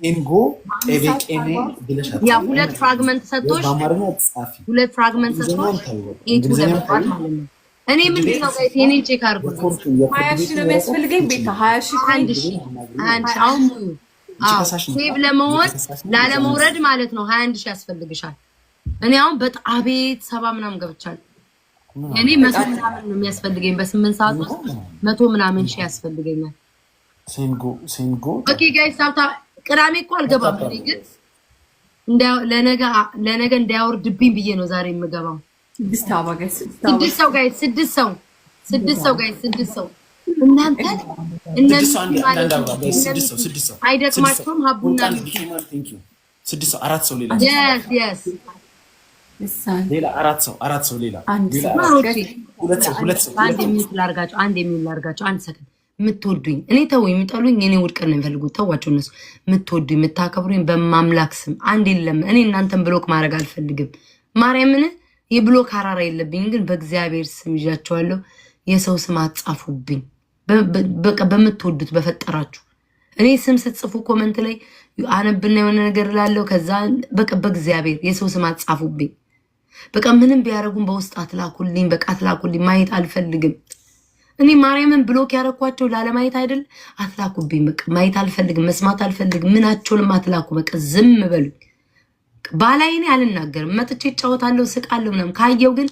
ኢንጎ ኤቤቄኔ ብለሻት ያ ሁለት ፍራግመንት ሰጥቶሽ በአማርኛ ጻፊ ሁለት ፍራግመንት ሰጥቶሽ ኢንቱ ለማለት ማለት ነው። እኔ ምንድን ነው ጋይስ የኔ ቼክ አድርጉ 20 ሺህ ነው የሚያስፈልገኝ ቤታ 20 ሺህ አንድ አሁን ሴቭ ለመሆን ላለመውረድ ማለት ነው 21 ሺህ ያስፈልግሻል። እኔ አሁን በጣቤት 70 ምናምን ገብቻለሁ። እኔ 100 ምናምን ነው የሚያስፈልገኝ በ8 ሰዓት ውስጥ 100 ምናምን ሺህ ያስፈልገኛል። ሴንጎ ኦኬ ጋይስ ሳውታ ቅዳሜ እኮ አልገባም እኔ ግን ለነገ እንዳያወርድብኝ ብዬ ነው ዛሬ የምገባው። ስድስት ሰው እናንተ አይደክማችሁም? ሀቡና ስድስት ሰው አራት ሰው ሌላ ሌላ አራት ሰው ሌላ ሁለት ሰው አንድ የሚል ላርጋቸው አንድ ሰከንድ የምትወዱኝ እኔ ተው የሚጠሉኝ እኔ ውድቀት ነው የሚፈልጉት። ተዋቸው እነሱ የምትወዱኝ የምታከብሩኝ በማምላክ ስም አንድ የለም። እኔ እናንተን ብሎክ ማድረግ አልፈልግም። ማርያምን የብሎክ አራራ የለብኝ ግን በእግዚአብሔር ስም ይዣቸዋለሁ። የሰው ስም አጻፉብኝ በቃ በምትወዱት በፈጠራችሁ። እኔ ስም ስትጽፉ ኮመንት ላይ አነብና የሆነ ነገር እላለሁ። ከዛ በቃ በእግዚአብሔር የሰው ስም አጻፉብኝ። በቃ ምንም ቢያረጉም በውስጥ አትላኩልኝ። በቃ አትላኩልኝ። ማየት አልፈልግም። እኔ ማርያምን ብሎክ ያረኳቸው ላለማየት አይደል? አትላኩብኝ። በቃ ማየት አልፈልግም፣ መስማት አልፈልግም። ምናቸውንም አትላኩ። በቃ ዝም በሉኝ። ባላይኔ አልናገርም። መጥቼ እጫወታለሁ፣ ስቃለሁ ምናምን። ካየው ግን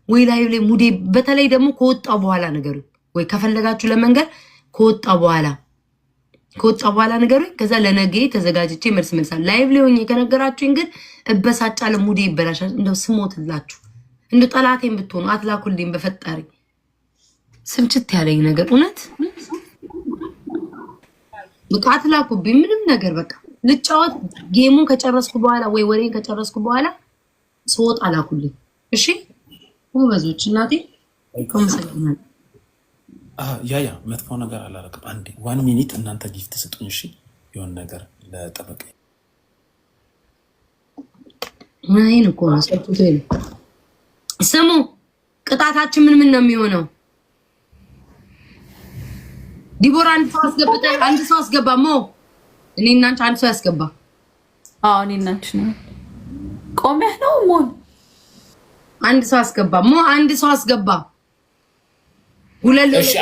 ወይ ላይ ሙዴ በተለይ ደግሞ ከወጣው በኋላ ነገሩ ወይ ከፈለጋችሁ ለመንገር ከወጣው በኋላ ነገሩ። ከዛ ለነገ ተዘጋጅቼ መልሳለሁ። ላይቭ ላይ ሆኜ ከነገራችሁኝ ግን እበሳጫለሁ፣ ሙዴ ይበላሻል። እንደው ስሞትላችሁ እንደው ጠላቴን ብትሆኑ አትላኩልኝ በፈጣሪ። ስልችት ያለኝ ነገር እውነት በቃ አትላኩብኝ ምንም ነገር። በቃ ልጫወት ጌሙን ከጨረስኩ በኋላ ወይ ወሬን ከጨረስኩ በኋላ ስወጣ ላኩልኝ። እሺ ወበዞች እናቴ ኮምሰልናል። ያ መጥፎ ነገር አላረግም። አንዴ 1 ሚኒት እናንተ ጊፍት ስጡኝ። እሺ የሆነ ነገር ለጠበቀ ማይን እኮ አሰጥቶ ስሙ። ቅጣታችን ምን ነው የሚሆነው? ዲቦራ አንድ ሰው አስገባ። ሞ እኔ እና አንቺ አንድ ሰው ያስገባ። እኔ እና አንቺ ነው ቆመህ ነው ሞ አንድ ሰው አስገባ። ሞ አንድ ሰው አስገባ። እሺ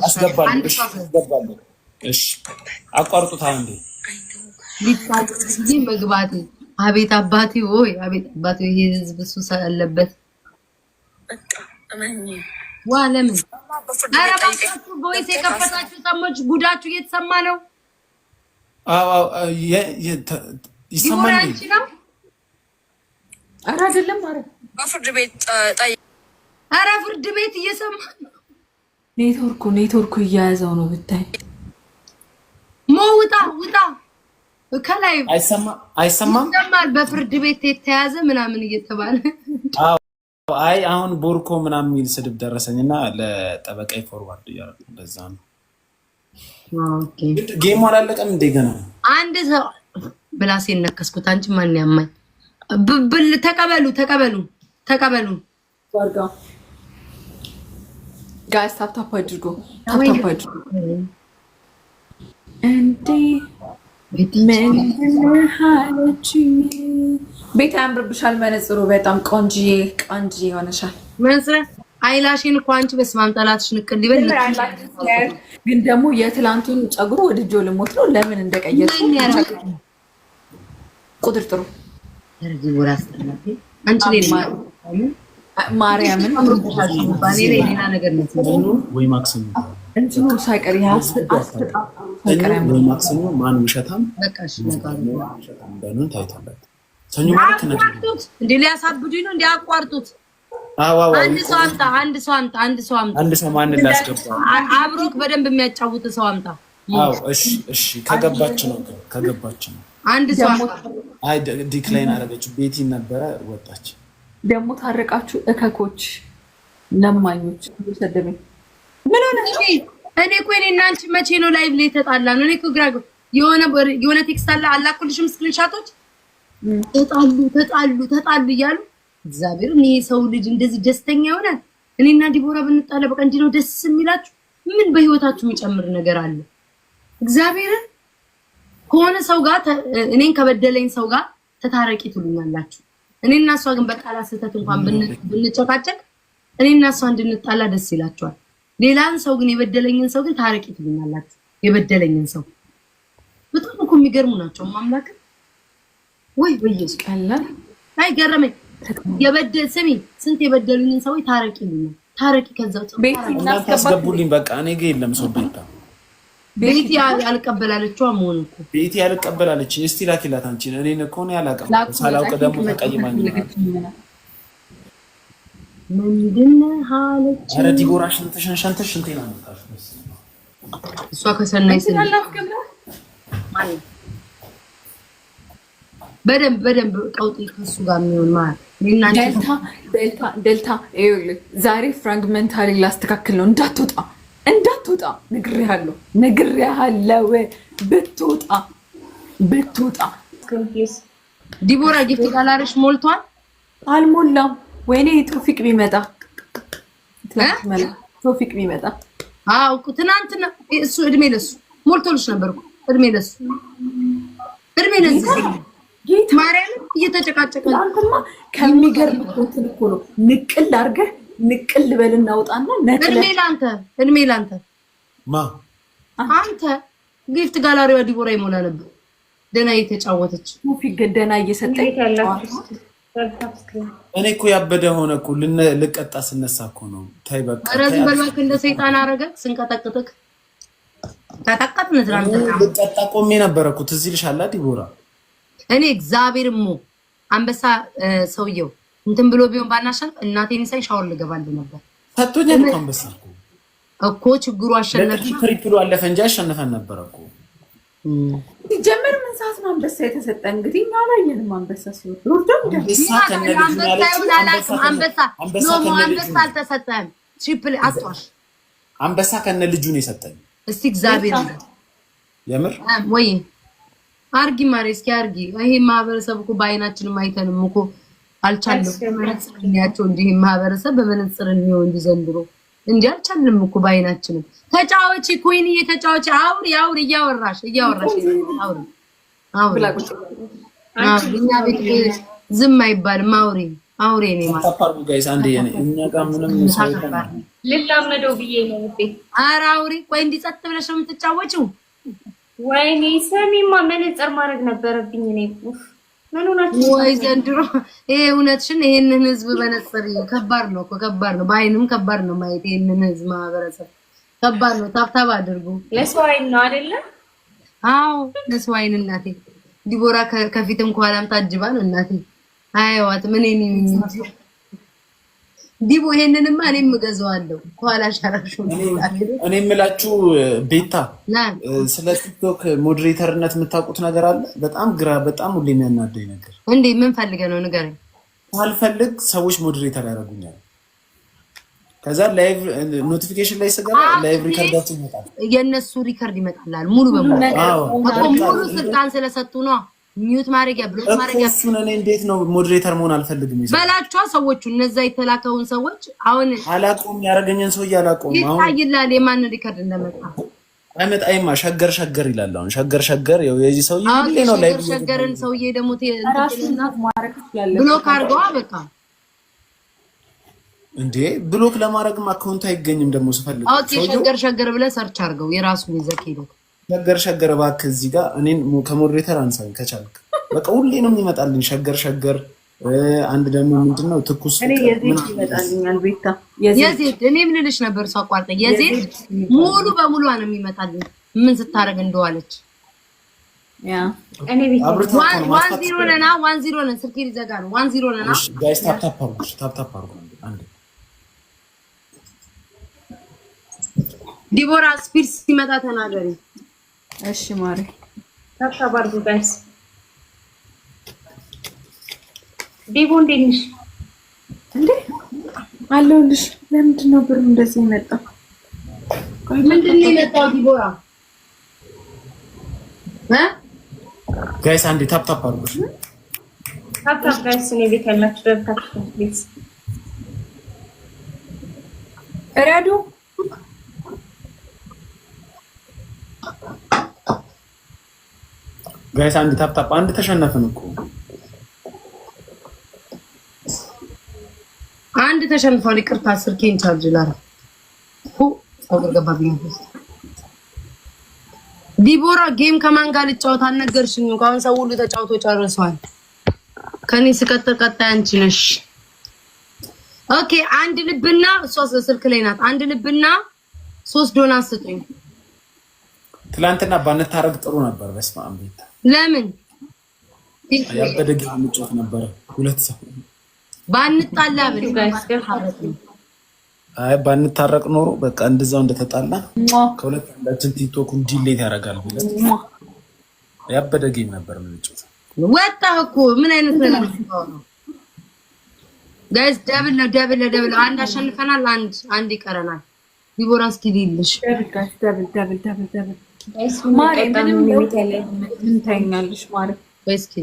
አስገባለሁ። እሺ አቋርጡታ እንዴ ሊታጂ መግባቴ። አቤት አባቴ ወይ አቤት አባቴ። ይሄ ህዝብ ሱስ አለበት። በቃ አማኝ ዋለምን አራባችሁ ቮይስ የከፈታችሁ ሰሞች ጉዳችሁ እየተሰማ ነው። ይሰማል ነው። ኧረ አይደለም። ኧረ በፍርድ ቤት ኧረ ፍርድ ቤት እየሰማ ነው። ኔትወርኩ እያያዘው ነው ብታይ። ውጣ ከላይ አይሰማም። በፍርድ ቤት የተያዘ ምናምን እየተባለ አይ አሁን ቦርኮ ምናምን የሚል ስድብ ደረሰኝና ለጠበቃይ ፎርዋርድ እያደረኩ በዛ ነው። ኦኬ ጌሙ አላለቀም እንደ ገና አንድ ሰው ብላሴን ነከስኩት። አንቺ ማን ያማኝ? ተቀበሉ ወርጋ ጋይስ ታፕ አድርጎ እንዴ ቤት ያምርብሻል። መነጽሩ በጣም ቆንጆ ሆነሻል። መነጽር አይላሽን እኮ አንቺ በስማም ጠላትሽ ንቅል ይበል። ግን ደግሞ የትላንቱን ጸጉሩ ወድጆ ልሞት ነው። ለምን እንደቀየርኩ ቁጥጥሩ ያርጂ ወራስተናቴ አንቺ ማርያምን ባኔ ሌላ ነገር ነው ወይ ማክሰኞ እንትኑ ሳይቀር ወይ ማክሰኞ ማን ውሸታም በቃሽ እንደሆነ ታይቷል። ሰኞ ማለት ነው እንዴ ሊያሳብዱኝ ነው እንዴ? አቋርጡት። አንድ ሰው ማን ላስገባ? አብሮክ በደንብ የሚያጫውት ሰው አምጣ። እሺ ከገባች ነው አንድ ሰው አይ ዲክላይን አደረገች። ቤቲ ነበረ ወጣች። ደግሞ ታረቃችሁ እከኮች ለማኞች ሰደበኝ። ምን ሆነ? እኔ እኮ እኔና አንቺ መቼ ነው ላይቭ ላይ ተጣላ ነው? እኔ እኮ ግራ የሆነ ቴክስት አላኩልሽም ስክሪንሻቶች ተጣሉ እያሉ እግዚአብሔር እኔ ሰው ልጅ እንደዚህ ደስተኛ ይሆናል? እኔና ዲቦራ ብንጣላ በቃ እንዲህ ነው ደስ የሚላችሁ? ምን በህይወታችሁ የሚጨምር ነገር አለ? እግዚአብሔር ከሆነ ሰው ጋር እኔን ከበደለኝ ሰው ጋር ተታረቂ ትሉኛላችሁ። እኔና እሷ ግን በቃላት ስህተት እንኳን ብንጨቃጨቅ እኔና እሷ እንድንጣላ ደስ ይላችኋል። ሌላን ሰው ግን የበደለኝን ሰው ግን ታረቂ ትሉኛላችሁ። የበደለኝን ሰው በጣም እኮ የሚገርሙ ናቸው። ማምላክ ወይ በየስ ቀላል አይገርመኝ። ስሚ ስንት የበደሉኝን ሰዎች ታረቂ ይሉኛል። ታረቂ ከዛው እናንተ አስገቡልኝ በቃ እኔ ጋር የለም ሰው ቤት ያልቀበላለችው አሞን እኮ ቤት ያልቀበላለች እስቲ ላኪላት አንቺ እኔን እኮ ነው ያላቀም ሳላውቅ ደግሞ ተቀይማኝ ምንድነው ሀለች አረ ዲቦራሽን ተሸንሸንተሽ እንቴና መጣሽ እሷ ከሰናይ በደንብ ቀውጢ ከሱ ጋር የሚሆን ማለት ደልታ ዛሬ ፍራግመንታሪ ላስተካክል ነው እንዳትወጣ ነግሬሃለሁ ብትወጣ ዲቦራ ጊፍት ካላረሽ ሞልቷል አልሞላም ወይኔ ቶፊቅ ቢመጣ አው ትናንትና እሱ እድሜ ለሱ ሞልቶልሽ ነበርኩ እድሜ ለሱ ማርያም እየተጨቃጨቀ አንተማ ከሚገርም እንትን እኮ ነው ንቅል በልና አውጣና ነቅለ እድሜ ላንተ አንተ ጊፍት ጋላሪዋ ዲቦራ ይሞላ ነበር ደና እየተጫወተች ቶፊቅ ገደና እየሰጠኝ እኔ እኮ ያበደ ሆነ እኮ ልቀጣ ስነሳ እኮ ነው ታይ በቃ ረዝም በልባክ እንደ ሰይጣን አረገ ስንቀጠቅጥክ ተጠቀጥነ ትራንተ ልቀጣ ቆሜ ነበር እኮ ትዝ ይልሻል ዲቦራ እኔ እግዚአብሔርሞ አንበሳ ሰውየው እንትን ብሎ ቢሆን ባናሻል እናቴን ሳይ ሻወር ልገባል ነበር ታቶኛል አንበሳ እኮ ችግሩ አሸነፈ ትሪፕሉ አለፈ እንጂ አሸነፈን ነበር እኮ ጀመር ምን ሰዓት ነው አንበሳ የተሰጠ እንግዲህ አላየንም አንበሳ ሲወርድ አንበሳ አልተሰጠም ትሪፕል አጥዋሽ አንበሳ ከነ ልጁ ነው የሰጠኝ እስቲ እግዚአብሔር የምር ወይ አርጊ ማሬ እስኪ አርጊ ይሄ ማህበረሰብ እኮ ባይናችንም አይተንም እኮ አልቻለም ያቸው እንጂ ማህበረሰብ በመነጽር ነው እንጂ ዘንድሮ እንዴ አልቻለም እኮ ባይናችንም ተጫዋች ኩይን እየተጫዋች አውሪ እያወራሽ አውሪ እኛ ቤት ዝም አይባልም አውሪ እኔ ማለት ታፓሩ ጋይስ አንዴ እኛ ጋር ምንም ሳይሆን ልላመደው ብዬ ነው እንዴ ኧረ አውሪ ቆይ እንዲጸጥ ብለሽ ነው የምትጫወቺው ወይኔ ሰሚማ መነጽር ማድረግ ነበረብኝ እኔ ምን ሆናችሁ ወይ ዘንድሮ ይሄ እውነትሽን ይሄንን ህዝብ በነጽር ከባድ ነው በአይንም ከባድ ነው ማየት ይሄንን ህዝብ ማህበረሰብ ከባድ ነው ታብታብ አድርጉ ለሰው አይን ነው አይደለ አዎ ለሰው አይን እናቴ ዲቦራ ከፊትም ከኋላም ታጅባ ነው እናቴ አይዋት ምን ዲቦ ይሄንንማ እኔም ገዛዋለሁ ከኋላ ሻራሹ እኔ የምላችሁ ቤታ ስለ ቲክቶክ ሞዴሬተርነት የምታውቁት ነገር አለ በጣም ሁሌ የሚያናደኝ ነገር እንዴ ምን ፈልገህ ነው ንገረኝ ሳልፈልግ ሰዎች ሞዴሬተር ያደርጉኛል ከዛ ላይቭ ኖቲፊኬሽን ላይ ስገባ ላይቭ ሪከርዳቸው ይመጣል የነሱ ሪከርድ ይመጣላል ሙሉ ሙሉ ስልጣን ስለሰጡ ነው ሚዩት ማድረጊያ ብሎክ ማድረጊያ እኔ እንዴት ነው ሞዴሬተር መሆን አልፈልግም በላቸው ሰዎቹ እነዛ የተላከውን ሰዎች አሁን አላቆም ያረጋኛን ሰው ያላቆም አሁን ይታይላል የማን ሪከርድ እንደመጣ አይመጣይማ ሸገር ይላል አሁን ሸገር የዚህ ሰው ይሄ ነው ላይ ሸገርን ሰውዬ ደግሞ ብሎክ አድርገዋ በቃ እንዴ ብሎክ ለማድረግም አካውንት አይገኝም ደግሞ ስፈልግ ሸገር ብለህ ሰርች አድርገው የራሱን ይዘክ ሄዶ ሸገር እባክህ እዚህ ጋር እኔን ከሞዴሬተር አንሳኝ ከቻልክ በቃ ሁሌ ነው የሚመጣልኝ ሸገር አንድ ደግሞ ምንድነው ትኩስ ይመጣልኛል ቤታ የዜድ እኔ ምን ልልሽ ነበር ሰው አቋርጠ የዜድ ሙሉ በሙሉ ነው የሚመጣልኝ ምን ስታረግ እንደዋለች ያ እኔ ቤት 10 ነና 10 ነን ስልክ ይዘጋ ነው 10 ነና እሺ ጋይስ ታፕ አርጉ አንዴ ዲቦራ ስፒድ ሲመጣ ተናገሪ እሺ ማሪ ታፕ አርጉ ጋይስ ዲቦ እንዴት እንዴ አለሁልሽ ለምንድን ነው ብሩ እንደዚህ የመጣው ምንድን ነው የመጣው ዲቦራ ጋይስ አንዴ ታፕ አርጉ ታፕ ጋይስ እኔ ቤት ያላችሁ ደብታችሁ ፕሊዝ ረዱ ጋይስ አንድ ታፕ አንድ ተሸነፍን እኮ አንድ ተሸንፏል። ይቅርታ ስልኬን ቻርጅ ላደርግ ገባብኝ። ዲቦራ ጌም ከማን ጋር ልጫወት አልነገርሽኝም። አሁን ሰው ሁሉ ተጫውቶ ጨርሷል። ከኔ ስቀጥል ቀጣይ አንቺ ነሽ። ኦኬ አንድ ልብና እሷ ስልክ ላይ ናት። አንድ ልብና 3 ዶናት ስጡኝ። ትላንትና ባንታረቅ ጥሩ ነበር። በስመ አብ ቤት ለምን ያበደ ጌም እንጫወት ነበር። ሁለት ሰው ባንጣላ ብል አይ ባንታረቅ ኖሮ በቃ እንደዛው እንደተጣላ ከሁለት አንዳችን ቲክቶኩን ዲሌት ያደርጋል ብለን ያበደ ጌም ነበር የምንጫወት። ወጣ እኮ ምን አይነት ነገር ነው ጋይስ? ደብል አንድ አሸንፈናል። አንድ ይቀረናል። ዲቦራ እስኪ ሊልሽ ደብል ማሪ ምን ታኛለሽ? ማሪ እስኪ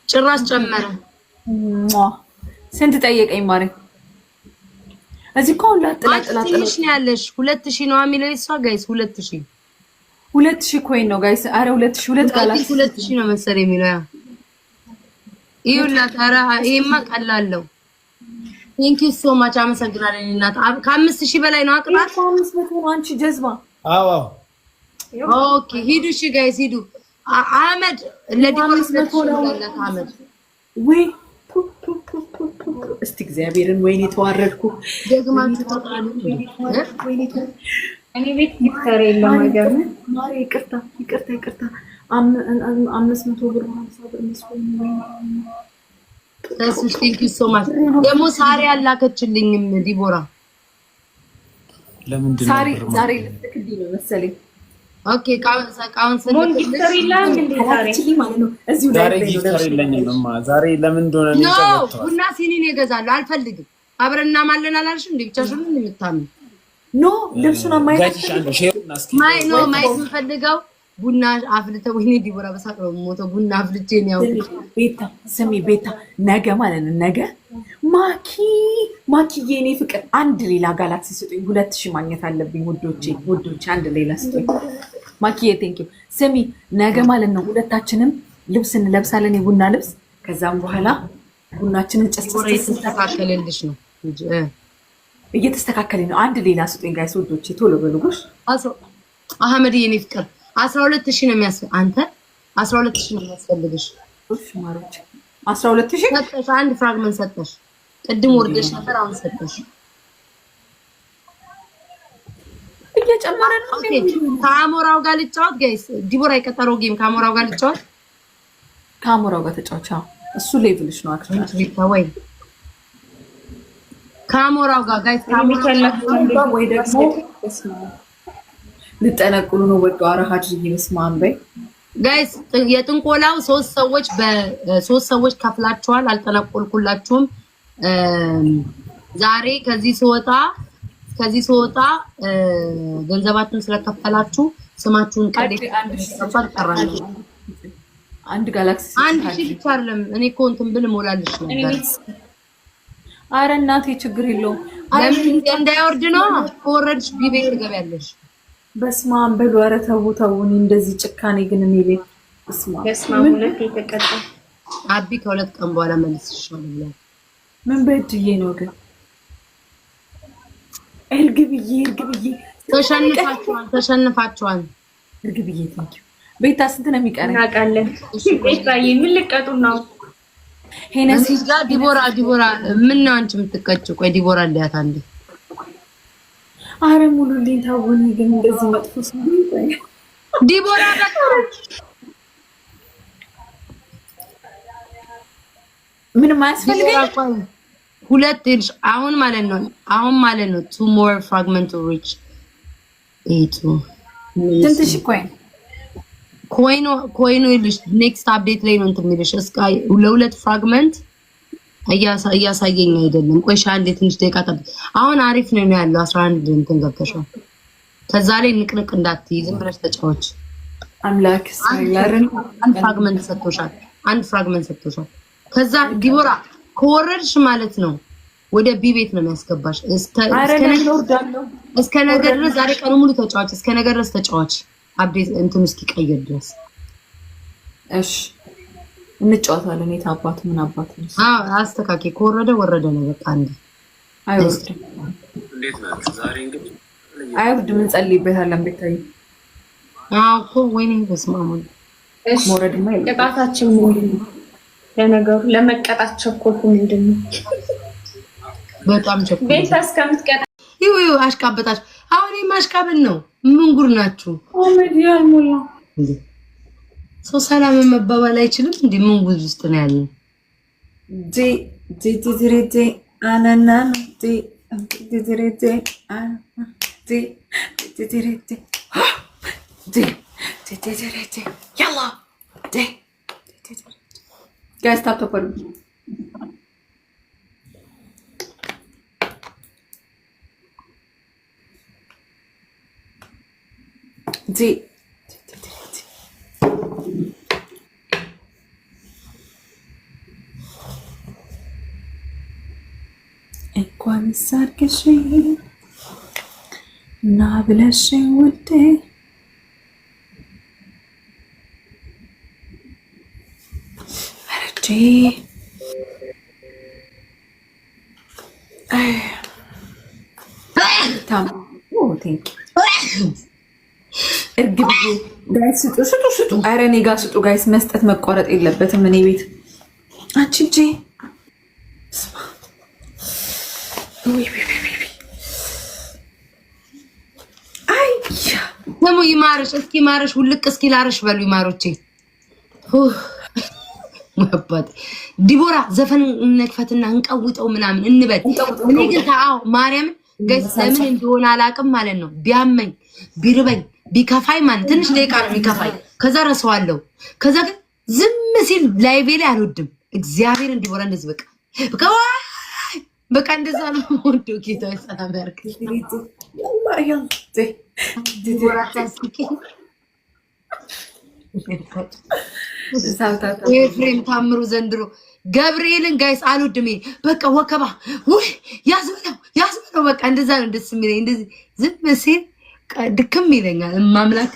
ጭራሽ ጨመረ። ስንት ጠየቀኝ ማሪ? እዚህ እኮ ላጥላጥላጥልሽ ነው ያለሽ 2000 ነው የሚለው እሷ ጋይስ 2000 ኮይን ነው ጋይስ። አረ 2002 ጋላክሲ 2000 ነው መሰለኝ የሚለው ያ ይውላ ታራ ይሄማ ቀላለው። ቴንክ ዩ ሶ ማች አመሰግናለሁ። እናት ከ5000 በላይ ነው አቅጣት 500 ነው። አንቺ ጀዝባ አዎ ኦኬ ሂዱ እሺ ጋይስ ሂዱ። አህመድ ለዲቦራ 500 ነው አህመድ ወይ እስቲ እግዚአብሔርን ወይኔ ተዋረድኩ። ደግማችሁ ተጣሉ። እኔ ቤት ጊፍተር የለም ነገር ነው ማሪ ይቅርታ 500 ብር 50 ብር መስሎኝ ታስሽ ቴንክ ዩ ሶ ማች። ደግሞ ሳሪ አላከችልኝም ዲቦራ ለምንድን ነው ዛሬ ልትክልኝ ነው መሰለኝ። ኦኬ ካውን ሞን ጊፍተር ይላል እንዴ ዛሬ ማለት ነው። እዚሁ ዛሬ ጊፍተር የለኝም ዛሬ ለምን እንደሆነ ነው ቡና ሲኒን ይገዛሉ። አልፈልግም አብረና ማለን አላልሽ እንዴ? ብቻሽን ምን የምታምኝ ኖ ልብሱን ማየት ማይ ነው ማየት የምፈልገው ቡና አፍልተ ወይኔ ዲቦራ በሳቅ ነው ሞተው ቡና አፍልቼ ነው ያው ቤታ ስሚ ቤታ ነገ ማለት ነው ነገ ማኪ የኔ ፍቅር አንድ ሌላ ጋላክሲ ስጡኝ። 2000 ማግኘት አለብኝ ውዶቼ አንድ ሌላ ስጡኝ። ማኪ ቴንክ ዩ ስሚ ነገ ማለት ነው ሁለታችንም ልብስ እንለብሳለን የቡና ልብስ። ከዛም በኋላ ቡናችንን ተስተካከለልሽ ነው እየተስተካከለኝ ነው። አንድ ሌላ ስጡኝ ጋይስ ውዶቼ ቶሎ በሉሽ። አህመድ የኔ ፍቅር 12000 ነው የሚያስፈልግ። አንተ 12000 ነው የሚያስፈልግሽ። እሺ ማሮች 12000 ሰጠሽ። አንድ ፍራግመንት ሰጠሽ። ቅድም ወርደሽ ነበር አሁን ሰጠሽ። እየጨመረ ነው። ኦኬ ከአሞራው ጋር ልጫወት ጋይስ። ዲቦራ የቀጠረው ጌም ከአሞራው ጋር ልጫወት። ከአሞራው ጋር ተጫወቻ። እሱ ሌቭልሽ ነው አክቹዋሊ ወይ ከአሞራው ጋር ጋይስ። ከአሞራው ወይ ደግሞ ልጠነቁሉ ነው ወዶ አራሃድ ይመስማን በይ ጋይስ። የጥንቆላው 3 ሰዎች ከፍላችኋል። አልጠነቆልኩላችሁም። ዛሬ ከዚህ ስወጣ ገንዘባችሁን ስለከፈላችሁ ስማችሁን አንድ ጋላክሲ አንድ ሺህ ብቻ አይደለም። እኔ እኮ እንትን ብል ሞላልሽ ነበር። አረ እናቴ ችግር የለውም። ለምን እንዳይወርድ ነው። ከወረድሽ ቢቤት ትገቢያለሽ። በስመ አብ በሉ። ኧረ ተው እኔ እንደዚህ ጭካኔ ግን እኔ ቤት በስመ አብ ሁለት የተቀጣ አቢ ከሁለት ቀን በኋላ መልስሻለሁ። ምን በድዬ ነው ግን? እርግብዬ ተሸንፋችኋል። እርግብዬ ቴንኪው። ቤታ ስንት ነው የሚቀረኝ? እናውቃለን። ቤታዬ ምን ልቀጡ ነው? ሄነሲ ጋር ዲቦራ ምን ነው አንቺ የምትቀጭ? ቆይ ዲቦራ እንዲያት አንዴ አረ ሙሉልኝ ታውኝ ግን እንደዚህ መጥፎ ሰው ነው። ዲቦራ በቃ ምንም አያስፈልገኝ። ሁለት ልጅ አሁን ማለት ነው 2 more fragment to reach 8 ስንት ሺህ ኮይኑ ልጅ ኔክስት አፕዴት ላይ ነው እንትን የሚልሽ እስከ ለሁለት ፍራግመንት እያሳየኝ አይደለም። ቆይሻ አንዴ ትንሽ ደቂቃ ጠብቅ። አሁን አሪፍ ነው ያለው 11 እንትን ገብተሻል። ከዛ ላይ ንቅንቅ እንዳትዪ ዝም ብለሽ ተጫወች። አምላክ ሳይላርን አንድ ፍራግመንት ሰጥቶሻል። ከዛ ዲቦራ ከወረድሽ ማለት ነው ወደ ቢ ቤት ነው የሚያስገባሽ። እስከ ነገ ድረስ ዛሬ ቀኑ ሙሉ ተጫዋች፣ እስከ ነገ ድረስ ተጫዋች። አፕዴት እንትን እስኪቀየር ድረስ እሺ እንጫወታለን። የት አባቱ ምን አባቱ ነው? አስተካኪ ከወረደ ወረደ ነው በቃ። አንዴ አይወስድም። እንዴት ናችሁ? ዛሬ እንግዲህ አይወርድም። እንጸልይበታለን። ቤታዬ እኮ ወይኔ በስመ አብ። እሺ ሞረድማ ቅጣታችን ምንድን ነው? ለነገሩ ለመቀጣት ቸኮልኩ። ምንድን ነው በጣም ቸኮልኩ። ቤታ እስከምትቀጣ ይው አሽቃበጣች። አሁን ማሽቃበል ነው። ምን ጉር ናችሁ? ኮሜዲ ያልሞላ ሰው ሰላም መባባል አይችልም እንዴ? ምን ጉድ ውስጥ ነው ያለው? ዲዲዲዲዲ አናና ዲ ዲዲዲዲ አና ዲ ዲዲዲዲ ዲ ዲዲዲዲ ያላ ዲ ጋይስ ታፕ ታፕ ዲ እንኳን ሳርክሽ እና ብለሽ ውዴ አረቴ ታም ቴንክ እርግብዬ ጋይስ ስጡ። ኧረ እኔ ጋር ስጡ ጋይስ። መስጠት መቋረጥ የለበትም። እኔ ቤት አንቺ እንጂ ደግሞ ይማርሽ። እስኪ ማርሽ ውልቅ እስኪ ላርሽ በሉ ይማሮቼ። ወባጥ ዲቦራ ዘፈን እንክፈትና እንቀውጠው ምናምን እንበል። እኔ ግን ታው ማርያም ጋይስ ለምን እንደሆነ አላውቅም ማለት ነው። ቢያመኝ ቢርበኝ ቢከፋይ ማለት ትንሽ ደቂቃ ነው የሚከፋይ። ከዛ ረሳዋለሁ። ከዛ ግን ዝም ሲል ላይቬ ላይ አልወድም። እግዚአብሔር እንዲቦራ እንደዚህ በቃ እንደዛ ነው ወንዶ ጌታ ሰላም ያርክ። ኤፍሬም ታምሩ ዘንድሮ ገብርኤልን ጋይስ አልወድም። በቃ ወከባ ውይ ያዝብለው በቃ እንደዛ ነው ደስ የሚለኝ። እንደዚህ ዝም ሲል ድክም ይለኛል። ማምላክ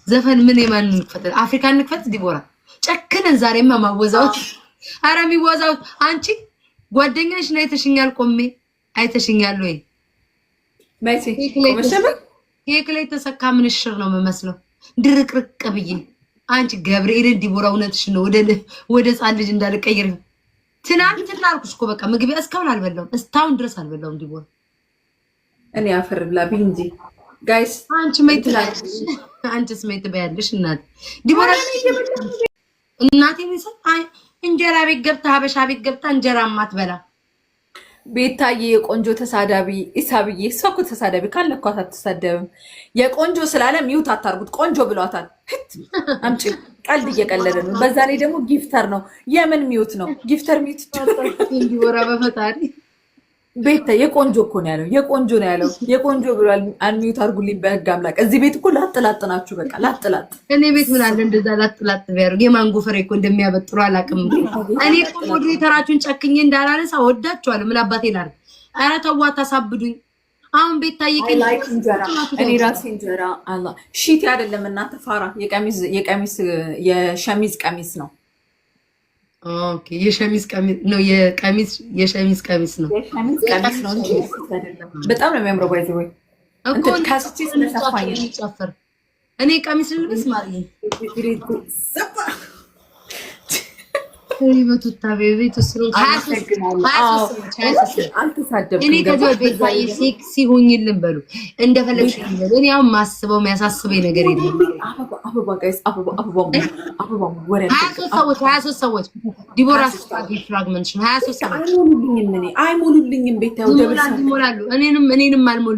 ዘፈን ምን የማን እንክፈት? አፍሪካ እንክፈት። ዲቦራ ጨክነን ዛሬማ ማወዛው። ኧረ የሚወዛው አንቺ ጓደኛሽ ነው። አይተሽኛል? ቆሜ አይተሽኛል ወይ? ኬክ ላይ ተሰካ ምንሽር ነው የምመስለው ድርቅርቅ ብዬ። አንቺ ገብርኤልን ዲቦራ እውነትሽ ነው። ወደ ህፃን ልጅ እንዳልቀይር ትናንትና አልኩሽ እኮ በቃ ምግብ እስካሁን አልበላሁም። እስካሁን ድረስ አልበላሁም ዲቦራ። እኔ አፈር ብላ ቢንጂ ጋይስ። አንቺ ሜት ትላለሽ። አንቺስ ሜት በያለሽ እናት ዲቦራ። እናቴ ምን እንጀራ ቤት ገብታ ሀበሻ ቤት ገብታ እንጀራ ማትበላ ቤታዬ የቆንጆ ተሳዳቢ ኢሳብዬ። እሷ እኮ ተሳዳቢ ካለኳት አትሳደብም። የቆንጆ ስላለ ሚውት አታርጉት። ቆንጆ ብሏታል። አምጪ ቀልድ እየቀለደ ነው። በዛ ላይ ደግሞ ጊፍተር ነው። የምን ሚውት ነው? ጊፍተር ሚውት እንዲወራ በፈጣሪ ቤታ የቆንጆ እኮ ነው ያለው። የቆንጆ ነው ያለው። የቆንጆ ብሏል። አንሚውት አርጉልኝ በህግ አምላክ። እዚህ ቤት እኮ ላጥላጥ ናችሁ። በቃ ላጥላጥ። እኔ ቤት ምን አለ እንደዛ ላጥላጥ ቢያደርግ የማንጎ ፍሬ እኮ እንደሚያበጥሩ አላውቅም። እኔ እኮ ሞዴሬተራችሁን ጨክኜ እንዳላነሳ ወዳችኋለሁ። ምን አባቴ ላድርግ? ኧረ ተው አታሳብዱኝ። አሁን ቤት ታይቀኝ። እኔ ራሴ እንጀራ አላ ሺት አይደለም እናንተ ፋራ። የሸሚዝ ቀሚስ ነው። ኦኬ የሸሚዝ ቀሚስ ነው። የሸሚዝ ቀሚስ ነው። የሸሚዝ ቀሚስ ነው እንጂ በጣም ነው የሚያምረው። ባይዘ ወይ እንት ካስቺ ስለሰፋኝ ጨፈር እኔ ቀሚስ ልልብስ ማለት ነው። በቱታ ቤት ውስጥ እኔ ከዚህ ቤታዬ ሴክሲ ሁኝልን በሉ እንደፈለግሽ ይበሉ። እኔ አሁን ማስበው የሚያሳስበኝ ነገር የለም። ሀያ ሦስት ሰዎች ዲቦራ ፍራግመንት 23 ሰዎች አይሞሉልኝም። ቤታ ይሞላሉ። እኔንም አልሞሉ